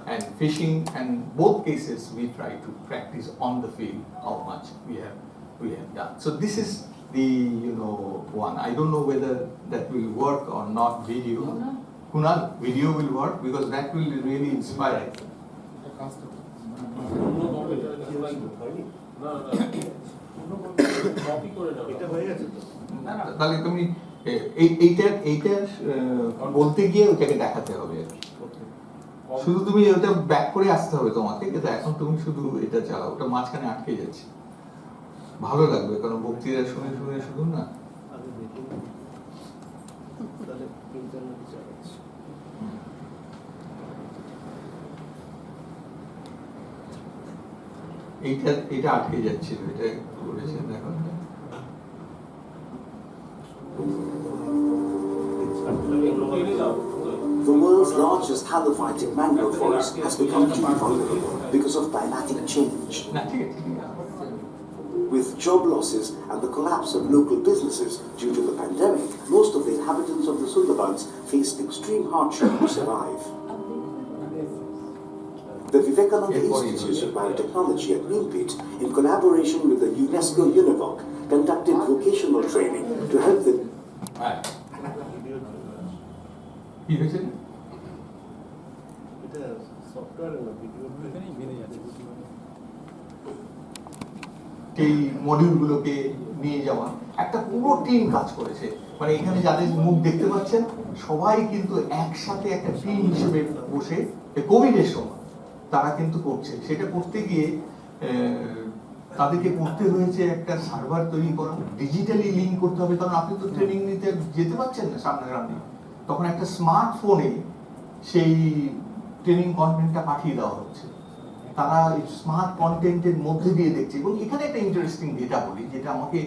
And fishing, and both cases we try to practice on the field how much we have done. So this is the one. I don't know whether that will work or not. Video, Kunal, video will work because that will really inspire. তাহলে তুমি এইটার বলতে গিয়ে ওটাকে দেখাতে হবে আর কি। শুধু তুমি ওটা ব্যাক করে আসতে হবে তোমাকে, কিন্তু এখন তুমি শুধু এটা চালাও, ওটা মাঝখানে আটকে যাচ্ছে। ভালো লাগবে কারণ বক্তৃতা শুনে শুনে শুধু না। এটা আটকে যাচ্ছিল, এটা করেছে দেখো। The world's largest halophytic mangrove forest has become too vulnerable because of climatic change. With job losses and the collapse of local businesses due to the pandemic, most of the inhabitants of the Sundarbans faced extreme hardship to survive. The Vivekananda Institute of Biotechnology at Greenpeat, in collaboration with the UNESCO UNIVOC, conducted vocational training to help them. এই মডিউলগুলোকে নিয়ে যাওয়া একটা পুরো team কাজ করেছে, মানে এখানে যাদের মুখ দেখতে পাচ্ছেন সবাই কিন্তু একসাথে একটা টিম হিসেবে বসে কোভিডের সময় তারা কিন্তু করছে। সেটা করতে গিয়ে তাদেরকে করতে হয়েছে একটা সার্ভার তৈরি করা, ডিজিটালি লিঙ্ক করতে হবে, কারণ আপনি তো ট্রেনিং নিতে যেতে পারছেন না সামনাসামনি। তখন একটা স্মার্টফোনে সেই ট্রেনিং কন্টেন্টটা পাঠিয়ে দেওয়া হচ্ছে, তারা স্মার্ট কন্টেন্টের মধ্যে দিয়ে দেখছে। এবং এখানে একটা ইন্টারেস্টিং ডেটা বলি যেটা আমাকে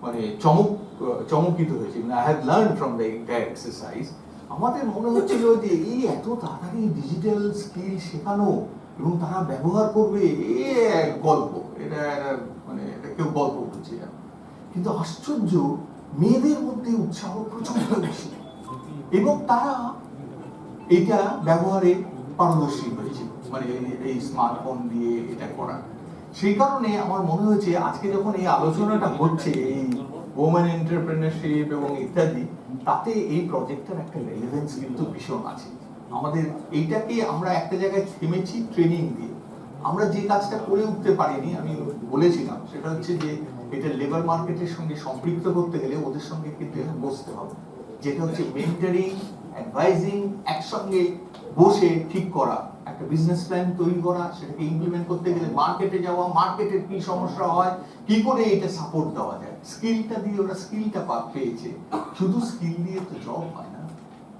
মানে চমকিত হয়েছে, I have learn from the entire exercise. আমাদের মনে হচ্ছিল যে এই এত তাড়াতাড়ি ডিজিটাল স্কিল শেখানো এবং তারা ব্যবহার করবে, এক গল্প, এটা মানে কেউ গল্প বলছে। কিন্তু আশ্চর্য, মেয়েদের মধ্যে উৎসাহ প্রচন্ড বেশি এবং তারা এটা ব্যবহারে পারদর্শী হয়েছে, মানে এই স্মার্টফোন দিয়ে এটা করা। সেই কারণে আমার মনে হয়েছে আজকে যখন এই আলোচনাটা হচ্ছে এই ওমেন এন্টারপ্রেনারশিপ এবং ইত্যাদি, তাতে এই প্রজেক্টের একটা রেলেভেন্স কিন্তু ভীষণ আছে। আমাদের এইটাকে আমরা একটা জায়গায় থেমেছি ট্রেনিং দিয়ে, আমরা যে কাজটা করে উঠতে পারিনি, আমি বলেছিলাম সেটা হচ্ছে যে এটা লেবার মার্কেটের সঙ্গে সম্পৃক্ত করতে গেলে ওদের সঙ্গে কিন্তু বসতে হবে, যেটা হচ্ছে মেন্টরিং, অ্যাডভাইজিং, একসঙ্গে বসে ঠিক করা, একটা বিজনেস প্ল্যান তৈরি করা, সেটাকে ইমপ্লিমেন্ট করতে গেলে মার্কেটে যাওয়া, মার্কেটের কি সমস্যা হয়, কি করে এটা সাপোর্ট দেওয়া যায়। স্কিলটা দিয়ে ওরা স্কিলটা পেয়েছে, শুধু স্কিল দিয়ে তো জব হয় না,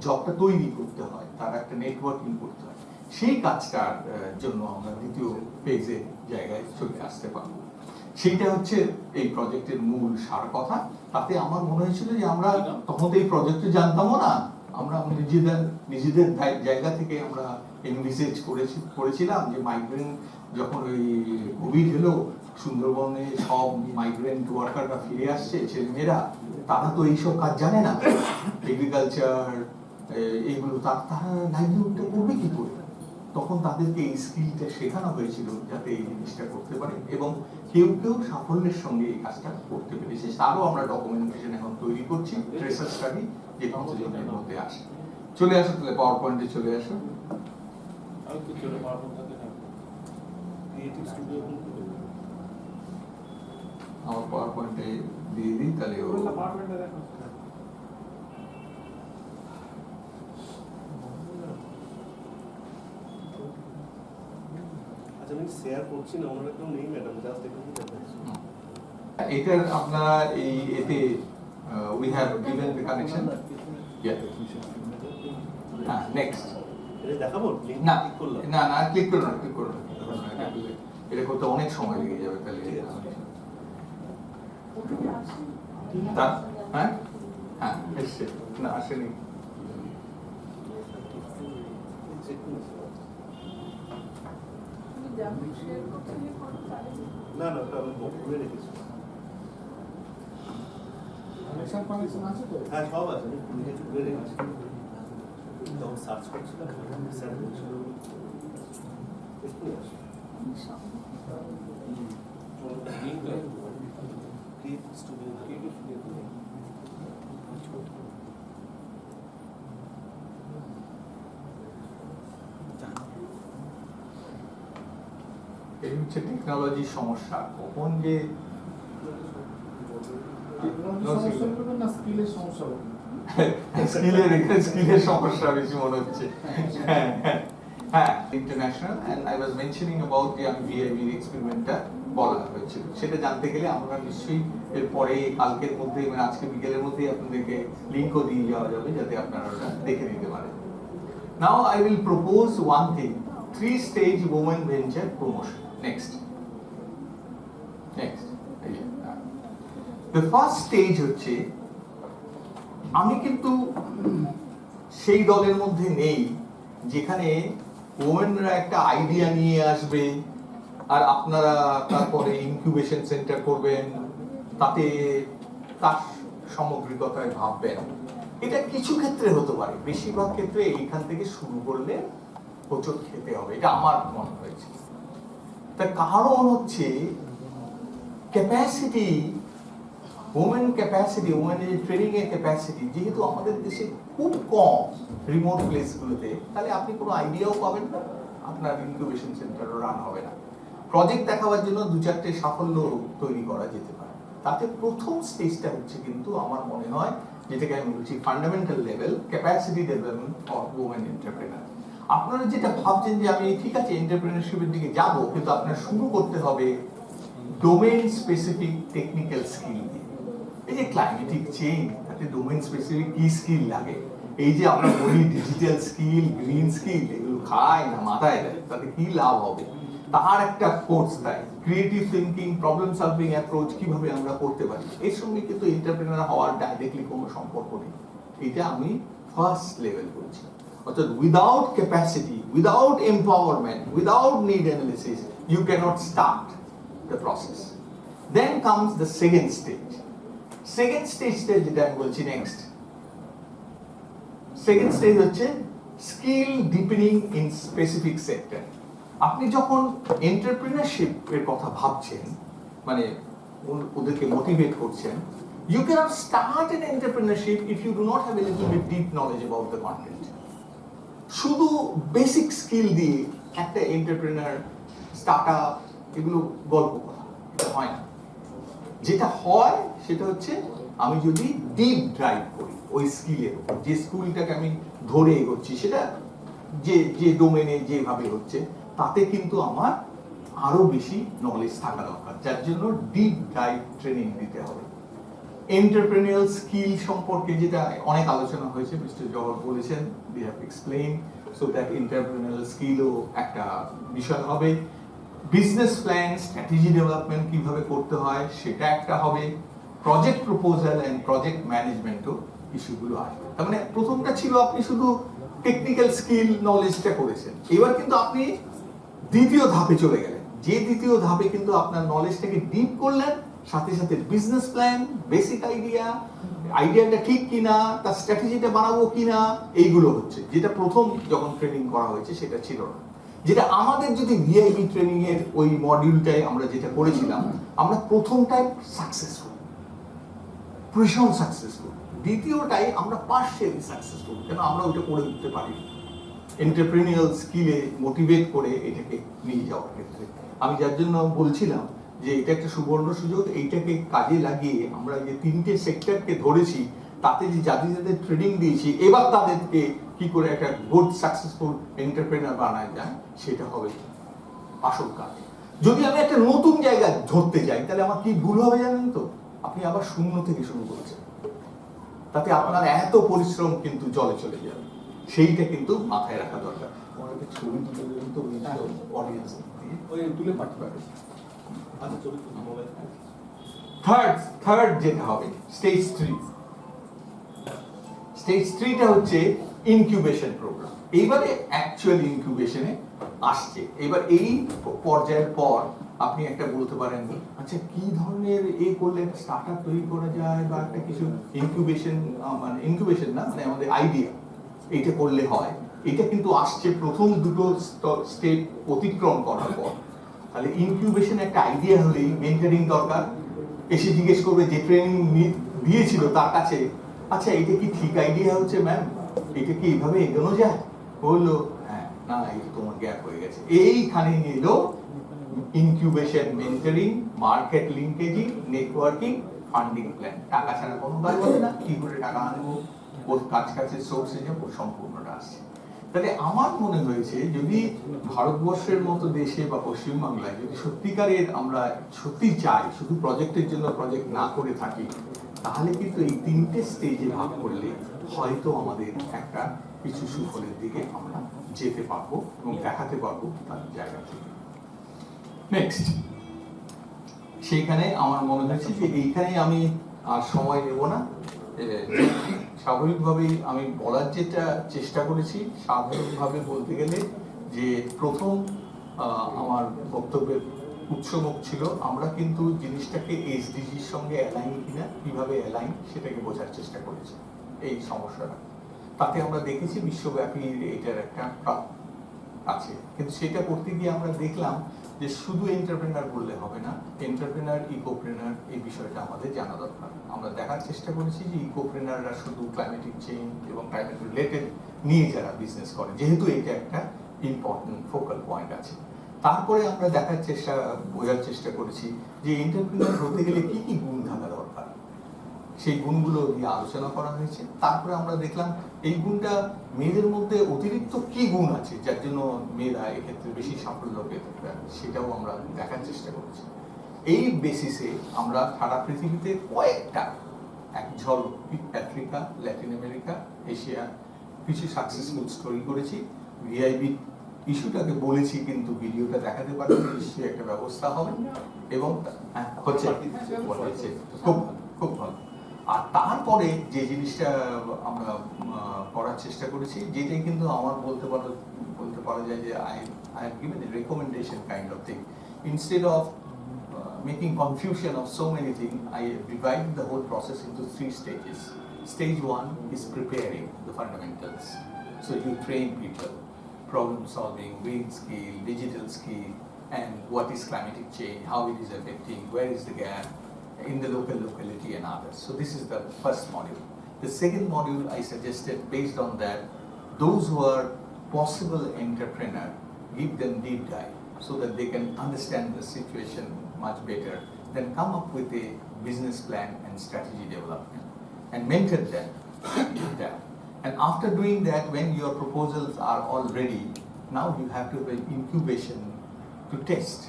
জবটা তৈরি করতে হয়, তার একটা নেটওয়ার্কিং করতে হয়। সেই কাজটার জন্য আমরা দ্বিতীয় ফেজে জায়গায় চলে আসতে পারবো। সেইটা হচ্ছে এই প্রজেক্টের মূল সার কথা। তাতে আমার মনে হয়েছিল যে আমরা তখন তো এই প্রজেক্টে জানতামও না, আমরা নিজেদের জায়গা থেকে আমরা এনভিসেজ করেছিলাম যে মাইগ্রেন্ট যখন ওই কোভিড হলো, সুন্দরবনে সব মাইগ্রেন্ট ওয়ার্কাররা ফিরে আসছে, ছেলেমেয়েরা, তারা তো এইসব কাজ জানে না, এগ্রিকালচার এইগুলো, তারা লাইভলিহুডটা করবে কি করে। তখন তাদেরকে এই স্কিলটা শেখানো হয়েছিল যাতে এই জিনিসটা করতে পারে, এবং কেউ কেউ সাফল্যের সঙ্গে এই কাজটা করতে পেরেছে। তারও আমরা ডকুমেন্টেশন এখন তৈরি করছি, ট্রেসার স্টাডি, যে কতজনের মধ্যে আসে। চলে আসো তাহলে পাওয়ার পয়েন্টে চলে আসো। ক্রিয়েটিভ স্টুডিও আমার পাওয়ার পয়েন্টে দিয়ে দিই তাহলে ও আচ্ছা আমি শেয়ার করছি না, ওনার কেউ নেই ম্যাডাম, জাস্ট একটু দেখাচ্ছি। এটার আপনারা এই এতে we have given the connection হ্যাঁ নেক্সট এটা দেখাবো লিংক না ক্লিক করলাম। না না ক্লিক করো না ক্লিক করো না এটা করতে অনেক সময় লেগে যাবে তাহলে হ্যাঁ হ্যাঁ এসছে না আসেনি না না ওটা আমি খুলে রেখেছি। কানেকশন আছে তো? হ্যাঁ সব আছে, আমি খুলে রেখেছি। তখন সার্চ করছিলাম স্যার বলছিল এক্ষুনি আসবে। ক্রিয়েটিভ স্টুডিও এই হচ্ছে টেকনোলজির সমস্যা কখন যে সমস্যা হবে না, স্কিলের সমস্যা হবে। স্কিলের সমস্যা বেশি মনে হচ্ছে হ্যাঁ international and I was mentioning about যে আমি ভিআইভি এক্সপেরিমেন্টটা বলা হয়েছিল সেটা জানতে গেলে আমরা নিশ্চয়ই এরপরে কালকের মধ্যে মানে আজকে বিকেলের মধ্যেই আপনাদেরকে লিঙ্কও দিয়ে যাওয়া যাবে যাতে আপনারা ওটা দেখে নিতে পারেন। Now I will propose one thing 3-stage women venture promotion. Next. The first stage হচ্ছে আমি কিন্তু সেই দলের মধ্যে নেই যেখানে ওমেনরা একটা আইডিয়া নিয়ে আসবে আর আপনারা তারপরে ইনকিউবেশন সেন্টার করবেন তাতে তার সামগ্রিকতায় ভাববেন। এটা কিছু ক্ষেত্রে হতে পারে, বেশিরভাগ ক্ষেত্রে এইখান থেকে শুরু করলে হোঁচট খেতে হবে, এটা আমার মনে হয়েছে। তার কারণ হচ্ছে ক্যাপাসিটি, ওমেন ক্যাপাসিটি, ওমেনের ট্রেনিং এর ক্যাপাসিটি যেহেতু আমাদের দেশে খুব কম রিমোট প্লেসগুলোতে, তাহলে আপনি কোনো আইডিয়াও পাবেন না, আপনার ইনকিউবেশন সেন্টারও রান হবে না। প্রজেক্ট দেখাবার জন্য 2-4টে সাফল্য তৈরি করা যেতে পারে। তাতে প্রথম স্টেজটা হচ্ছে কিন্তু আমার মনে হয় যেটাকে আমি বলছি fundamental level capacity development for women entrepreneur. আপনারা যেটা ভাবছেন যে আমি ঠিক আছে এন্টারপ্রেনারশিপের দিকে যাব, কিন্তু আপনার শুরু করতে হবে ডোমেইন স্পেসিফিক টেকনিক্যাল স্কিল দিয়ে। এই যে ক্লাইমেটিক চেঞ্জ, তাতে ডোমেইন স্পেসিফিক কি স্কিল লাগে? এই যে আমরা বলি ডিজিটাল স্কিল, গ্রিন স্কিল, এগুলো খায় না মাথায় দেয়, তাতে কি লাভ হবে? তার একটা কোর্স দেয়, creative thinking, problem solving approach কিভাবে আমরা করতে পারি। এর সঙ্গে কিন্তু এন্টারপ্রেনার হওয়ার ডাইরেক্টলি কোনো সম্পর্ক নেই। এটা আমি ফার্স্ট লেভেল বলছি। অর্থাৎ without capacity, without empowerment, without need analysis you cannot start the process. Then comes the second stage. Second স্টেজটা যেটা আমি বলছি নেক্সট, সেকেন্ড স্টেজ হচ্ছে skill deepening in specific sector. আপনি যখন এন্টারপ্রেনারশিপ এর কথা ভাবছেন, মানে ওদেরকে মোটিভেট করছেন, you cannot start an entrepreneurship if you do not have a little bit deep knowledge about the content. শুধু বেসিক স্কিল দিয়ে একটা এন্টারপ্রেনার স্টার্টআপ এগুলো গল্প কথা, এটা হয় না। যেটা হয় সেটা হচ্ছে আমি যদি ডিপ ড্রাইভ করি ওই স্কিলের উপর, যে স্কিলটাকে আমি ধরে এগোচ্ছি সেটা যে ডোমেনে যেভাবে হচ্ছে, তাতে কিন্তু আমার আরো বেশি নলেজ থাকা দরকার, যার জন্য ডিপ ড্রাইভ ট্রেনিং দিতে হবে। এন্টারপ্রেনিউরিয়াল স্কিল সম্পর্কে যেটা অনেক আলোচনা হয়েছে, মিস্টার জওহর বলেছেন, they have explain, so that entrepreneurial স্কিলও একটা বিষয় হবে। বিজনেস প্ল্যান, স্ট্র্যাটেজি ডেভেলপমেন্ট কিভাবে করতে হয় সেটা একটা হবে। প্রজেক্ট প্রপোজাল এন্ড প্রজেক্ট ম্যানেজমেন্টও ইস্যুগুলো আসবে। তার মানে প্রথমটা ছিল আপনি শুধু টেকনিক্যাল স্কিল নলেজটা করেছেন, এবার কিন্তু আপনি দ্বিতীয় ধাপে চলে গেলেন, যে দ্বিতীয় ধাপে কিন্তু আপনার নলেজটাকে ডিপ করলেন, সাথে সাথে বিজনেস প্ল্যান, বেসিক আইডিয়াটা ঠিক কিনা, তার স্ট্র্যাটেজিটা বানাবো কিনা, এইগুলো হচ্ছে যেটা প্রথম যখন ট্রেনিং করা হয়েছে সেটা ছিল না। যেটা আমাদের যদি ভিআইপি ট্রেনিং এর ওই মডিউলটাই আমরা যেটা করেছিলাম, আমরা প্রথমটাই সাকসেসফুল, ভীষণ সাকসেসফুল, দ্বিতীয়টাই আমরা পার্শিয়ালি সাকসেসফুল, কেন আমরা ওইটা করে উঠতে পারি এন্টারপ্রেনিউরিয়াল স্কিলে মোটিভেট করে এটাকে নিয়ে যাওয়ার ক্ষেত্রে। আমি যার জন্য বলছিলাম যে এটা একটা সুবর্ণ সুযোগ, এইটাকে কাজে লাগিয়ে আমরা যে 3টে সেক্টরকে ধরেছি, তাতে যে যাদের ট্রেনিং দিয়েছি, এবার তাদেরকে কি করে একটা গুড সাকসেসফুল এন্টারপ্রেনার বানায় যায়, সেটা হবে আসল কাজ। যদি আমি একটা নতুন জায়গা ধরতে যাই, তাহলে আমার কি ভুল হবে জানেন তো? আপনি আবার শূন্য থেকে শুরু করছেন, তাতে আপনার এত পরিশ্রম কিন্তু জলে চলে যাবে। সেইটা কিন্তু মাথায় রাখা দরকার। ওনাকে ছবি তুলে দেবেন তো অডিয়েন্স তুলে পাঠাতে পারে। থার্ড যেটা হবে স্টেজ 3। স্টেজ 3টা হচ্ছে ইনকিউবেশন প্রোগ্রাম। এইবারে অ্যাকচুয়াল ইনকিউবেশনে আসছে। এবার এই পর্যায়ের পর আপনি একটা বলতে পারেন, আচ্ছা কি ধরনের করলে একটা স্টার্টআপ তৈরি করা যায়, বা একটা কিছু ইনকিউবেশন, মানে ইনকিউবেশন না, মানে আমাদের আইডিয়া, এটা করলে হয়। এটা কিন্তু আসছে প্রথম দুটো স্টেপ অতিক্রম করার পর। তাহলে ইনকিউবেশন একটা আইডিয়া হলেই মেন্টরিং দরকার। এসে জিজ্ঞেস করবে যে ট্রেনিং দিয়েছিল তার কাছে, আচ্ছা এটা কি ঠিক আইডিয়া হচ্ছে ম্যাম, এটা কি এইভাবে এগোনো যায়? বললো হ্যাঁ, না এটা তোমার গ্যাপ হয়ে গেছে। এইখানে এলো incubation, mentoring, market linkaging, networking, funding plan. টাকা ছাড়া কোনো কাজ হবে না। কি করে টাকা আনবো, ওর কাছে সোর্সে যাবো, সম্পূর্ণটা আসছে। তাহলে আমার মনে হয়েছে যদি ভারতবর্ষের মতো দেশে বা পশ্চিমবাংলায় যদি সত্যিকারের আমরা সত্যি চাই, শুধু প্রজেক্টের জন্য প্রজেক্ট না করে থাকি, তাহলে কিন্তু এই 3টে স্টেজে ভাগ করলে হয়তো আমাদের একটা কিছু সুফলের দিকে আমরা যেতে পারবো এবং দেখাতে পারবো তার জায়গা থেকে। নেক্সট, সেইখানে আমার মনে হয়েছে যে এইখানে আমি আর সময় নেব না। স্বাভাবিকভাবেই আমি বলার যেটা চেষ্টা করেছি, সাধারণভাবে বলতে গেলে যে প্রথম আমার বক্তব্যের উৎসমুখ ছিল আমরা কিন্তু জিনিসটাকে এসডিজির সঙ্গে অ্যালাইন কিনা, কিভাবে অ্যালাইন সেটাকে বোঝার চেষ্টা করেছি। এই সমস্যাটা তাতে আমরা দেখেছি বিশ্বব্যাপী এটার একটা আছে, কিন্তু সেটা করতে গিয়ে আমরা দেখলাম যে শুধু এন্টারপ্রেনার বললে হবে না, এন্টারপ্রেনার, ইকোপ্রেনার, এই বিষয়টা আমাদের জানা দরকার। আমরা দেখার চেষ্টা করেছি যে ইকোপ্রেনাররা শুধু ক্লাইমেটিক চেঞ্জ এবং ক্লাইমেট রিলেটেড নিয়ে যারা বিজনেস করে, যেহেতু এটা একটা ইম্পর্টেন্ট ফোকাল পয়েন্ট আছে। তারপরে আমরা বোঝার চেষ্টা করেছি যে এন্টারপ্রেনার হতে গেলে কি কি গুণ থাকা দরকার, সেই গুণগুলো নিয়ে আলোচনা করা হয়েছে। তারপরে আমরা দেখলাম এই গুণটা মেয়েদের মধ্যে অতিরিক্ত কি গুণ আছে যার জন্য মেয়েরা এক্ষেত্রে বেশি সাফল্য পেতে পারে, সেটাও আমরা দেখার চেষ্টা করেছি। এই বেসিসে আমরা সারা পৃথিবীতে কয়েকটা এক ঝলক আফ্রিকা, ল্যাটিন আমেরিকা, এশিয়া কিছু সাকসেসফুল স্টোরি করেছি। ভিআইপি ইস্যুটাকে বলেছি কিন্তু ভিডিওটা দেখাতে পারি, নিশ্চয়ই একটা ব্যবস্থা হবে এবং হচ্ছে খুব খুব ভালো। আর তারপরে যে জিনিসটা আমরা করার চেষ্টা করেছি, যেটাই কিন্তু আমার বলতে পারা যায় যে I have given a recommendation kind of thing. Instead of making confusion of so many things, I divide the whole process into 3 stages. Stage 1 is preparing the fundamentals. So you train people, problem solving, green skill, digital skill, and what is climatic change, how it is affecting, where is the gap in the locality and others. So this is the first module. The second module I suggested based on that, those who are possible entrepreneur, give them deep dive so that they can understand the situation much better, then come up with a business plan and strategy development and mentor them in that. And after doing that, when your proposals are all ready, now you have to have an incubation to test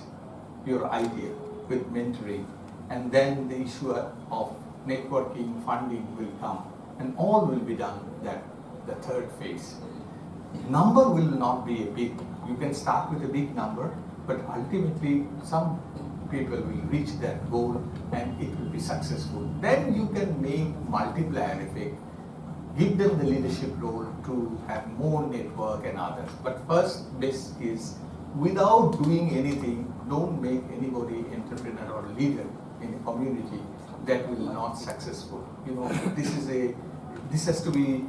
your idea with mentoring, and then the issue of networking, funding will come, and all will be done that the third phase. Number will not be a big, you can start with a big number, but ultimately some people will reach that goal and it will be successful. Then you can make multiplier effect, give them the leadership role to have more network and others. But first best is, without doing anything, don't make anybody entrepreneur or leader in a community that will not successful. You know, this has to be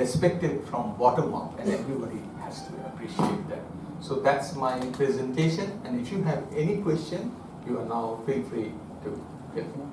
respected from bottom up, and everybody has to appreciate that. So that's my presentation, and if you have any question, you are now feel free to get me.